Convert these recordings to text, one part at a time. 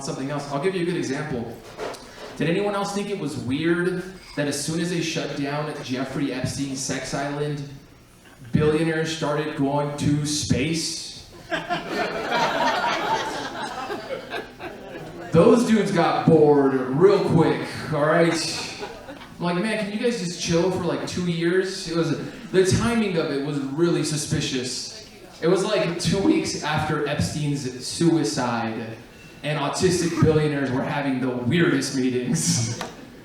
something else. I'll give you a good example. Did anyone else think it was weird that as soon as they shut down Jeffrey Epstein's sex island, billionaires started going to space? Those dudes got bored real quick, all right? I'm like, man, can you guys just chill for like 2 years? The timing of it was really suspicious. It was like 2 weeks after Epstein's suicide, and autistic billionaires were having the weirdest meetings.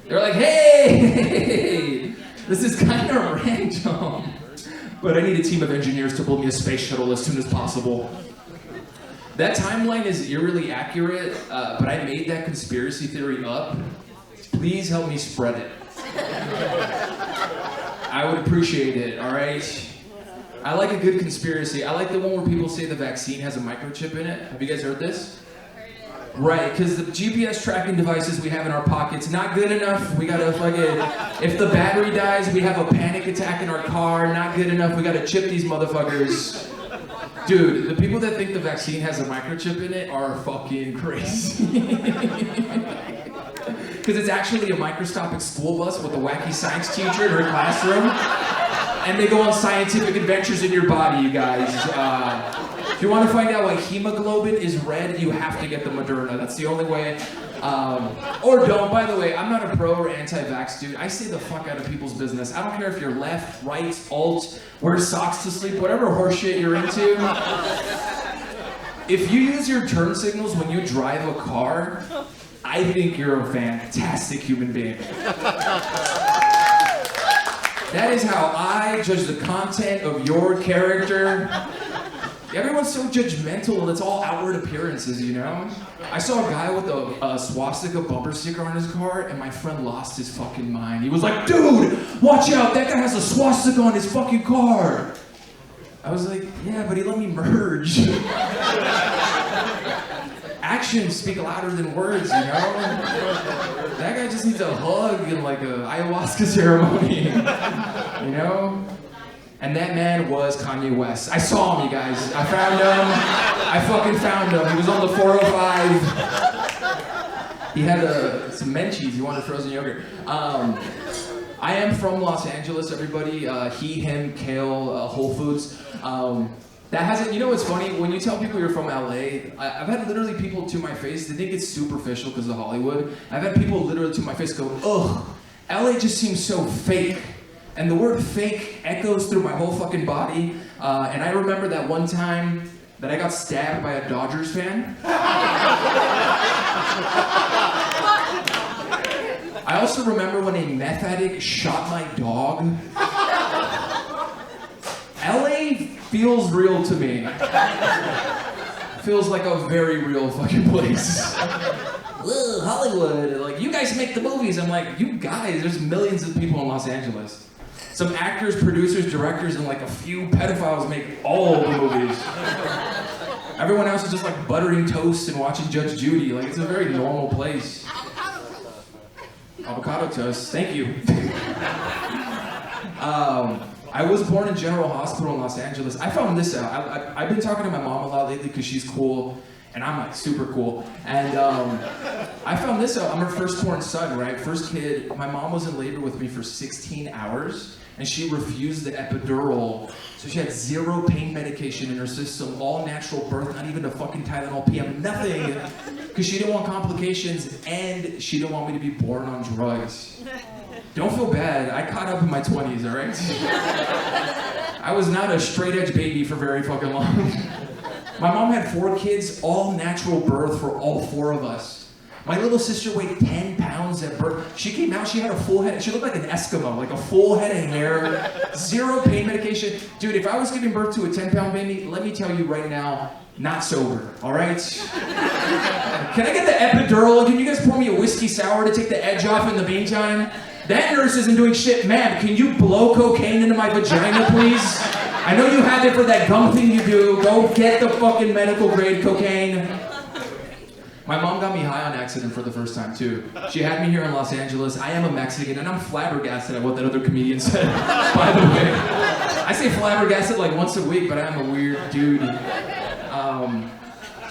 They're like, hey, this is kind of random, but I need a team of engineers to build me a space shuttle as soon as possible. That timeline is eerily accurate, but I made that conspiracy theory up. Please help me spread it. I would appreciate it, all right? I like a good conspiracy. I like the one where people say the vaccine has a microchip in it. Have you guys heard this? Right, because the GPS tracking devices we have in our pockets, not good enough. We gotta fucking, if the battery dies, we have a panic attack in our car, not good enough. We gotta chip these motherfuckers. Dude, the people that think the vaccine has a microchip in it are fucking crazy. Because it's actually a microscopic school bus with a wacky science teacher in her classroom. And they go on scientific adventures in your body, you guys. If you want to find out why hemoglobin is red, you have to get the Moderna. That's the only way. Or don't. By the way, I'm not a pro or anti-vax dude. I stay the fuck out of people's business. I don't care if you're left, right, alt, wear socks to sleep, whatever horseshit you're into. If you use your turn signals when you drive a car, I think you're a fantastic human being. That is how I judge the content of your character. Everyone's so judgmental and it's all outward appearances, you know? I saw a guy with a swastika bumper sticker on his car and my friend lost his fucking mind. He was like, dude, watch out, that guy has a swastika on his fucking car. I was like, yeah, but he let me merge. Actions speak louder than words, you know? That guy just needs a hug and like a ayahuasca ceremony, you know? And that man was Kanye West. I saw him, you guys. I found him. I fucking found him. He was on the 405. He had some Menchie's. He wanted frozen yogurt. I am from Los Angeles, everybody. He, him, Kale, Whole Foods. That hasn't, you know what's funny? When you tell people you're from LA, I've had literally people to my face, they think it's superficial because of Hollywood. I've had people literally to my face go, ugh, LA just seems so fake. And the word fake echoes through my whole fucking body. And I remember that one time that I got stabbed by a Dodgers fan. I also remember when a meth addict shot my dog. LA feels real to me. Feels like a very real fucking place. Ugh, Hollywood, like, you guys make the movies. I'm like, you guys, there's millions of people in Los Angeles. Some actors, producers, directors, and like a few pedophiles make all the movies. Everyone else is just like buttering toast and watching Judge Judy. Like, it's a very normal place. Avocado toast, thank you. I was born in General Hospital in Los Angeles. I found this out. I've been talking to my mom a lot lately because she's cool, and I'm like super cool. And I found this out. I'm her firstborn son, right? First kid. My mom was in labor with me for 16 hours, and she refused the epidural. So she had 0 pain medication in her system, all natural birth, not even a fucking Tylenol PM, nothing. Because she didn't want complications, and she didn't want me to be born on drugs. Don't feel bad, I caught up in my 20s, all right? I was not a straight edge baby for very fucking long. My mom had 4 kids, all natural birth for all 4 of us. My little sister weighed 10 pounds at birth. She came out, she had a full head, she looked like an Eskimo, like a full head of hair, 0 pain medication. Dude, if I was giving birth to a 10-pound baby, let me tell you right now, not sober, all right? Can I get the epidural? Can you guys pour me a whiskey sour to take the edge off in the meantime? That nurse isn't doing shit. Ma'am, can you blow cocaine into my vagina, please? I know you have it for that gum thing you do. Go get the fucking medical grade cocaine. My mom got me high on accident for the first time, too. She had me here in Los Angeles. I am a Mexican, and I'm flabbergasted at what that other comedian said, by the way. I say flabbergasted like once a week, but I am a weird dude.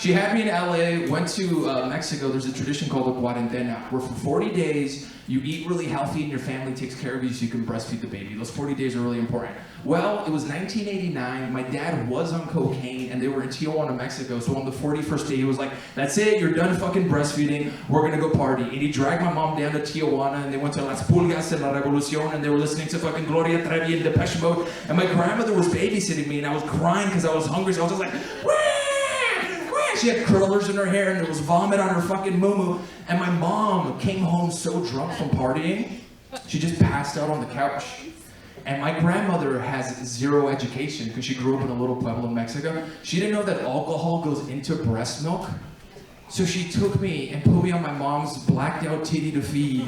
She had me in LA, went to Mexico. There's a tradition called the cuarentena, where for 40 days, you eat really healthy and your family takes care of you so you can breastfeed the baby. Those 40 days are really important. Well, it was 1989, my dad was on cocaine and they were in Tijuana, Mexico, so on the 41st day he was like, that's it, you're done fucking breastfeeding, we're gonna go party. And he dragged my mom down to Tijuana and they went to Las Pulgas and La Revolucion and they were listening to fucking Gloria Trevi and Depeche Mode, and my grandmother was babysitting me and I was crying because I was hungry, so I was just like, wah! She had curlers in her hair and there was vomit on her fucking moo-moo. And my mom came home so drunk from partying, she just passed out on the couch. And my grandmother has zero education because she grew up in a little pueblo in Mexico. She didn't know that alcohol goes into breast milk. So she took me and put me on my mom's blacked out titty to feed.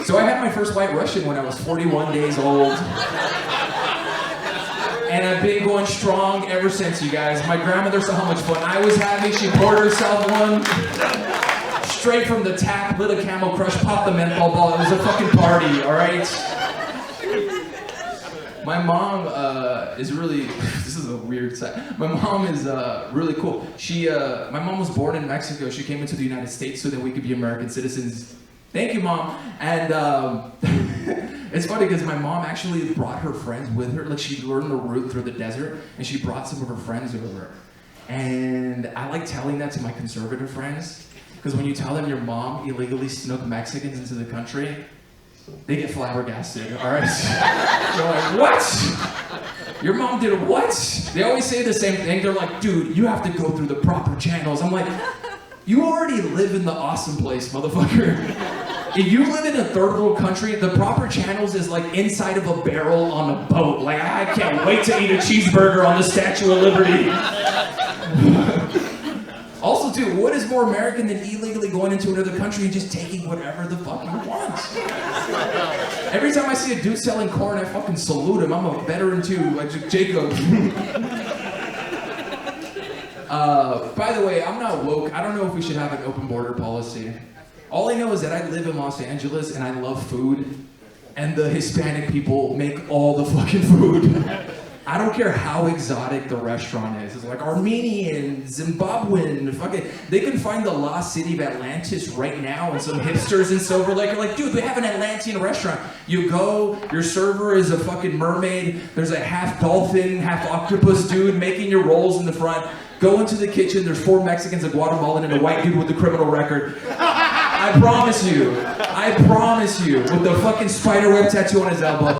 So I had my first White Russian when I was 41 days old. And I've been going strong ever since, you guys. My grandmother saw how much fun I was having. She poured herself one. Straight from the tap, lit a Camel Crush, popped the menthol ball. It was a fucking party, all right? My mom is really, this is a weird side. My mom is really cool. My mom was born in Mexico. She came into the United States so that we could be American citizens. Thank you, Mom. And it's funny because my mom actually brought her friends with her. Like, she learned the route through the desert, and she brought some of her friends over. And I like telling that to my conservative friends, because when you tell them your mom illegally snuck Mexicans into the country, they get flabbergasted, all right? They're like, what? Your mom did what? They always say the same thing. They're like, dude, you have to go through the proper channels. I'm like, you already live in the awesome place, motherfucker. If you live in a third world country, the proper channels is like inside of a barrel on a boat. Like, I can't wait to eat a cheeseburger on the Statue of Liberty. Also, too, what is more American than illegally going into another country and just taking whatever the fuck you want? Every time I see a dude selling corn, I fucking salute him. I'm a veteran too, like Jacob. By the way, I'm not woke. I don't know if we should have an open border policy. All I know is that I live in Los Angeles and I love food, and the Hispanic people make all the fucking food. I don't care how exotic the restaurant is. It's like Armenian, Zimbabwean, fucking. They can find the lost city of Atlantis right now, and some hipsters in Silver Lake are like, dude, they have an Atlantean restaurant. You go, your server is a fucking mermaid. There's a half dolphin, half octopus dude making your rolls in the front. Go into the kitchen, there's 4 Mexicans, a Guatemalan, and a white dude with a criminal record. I promise you, with the fucking spider web tattoo on his elbow.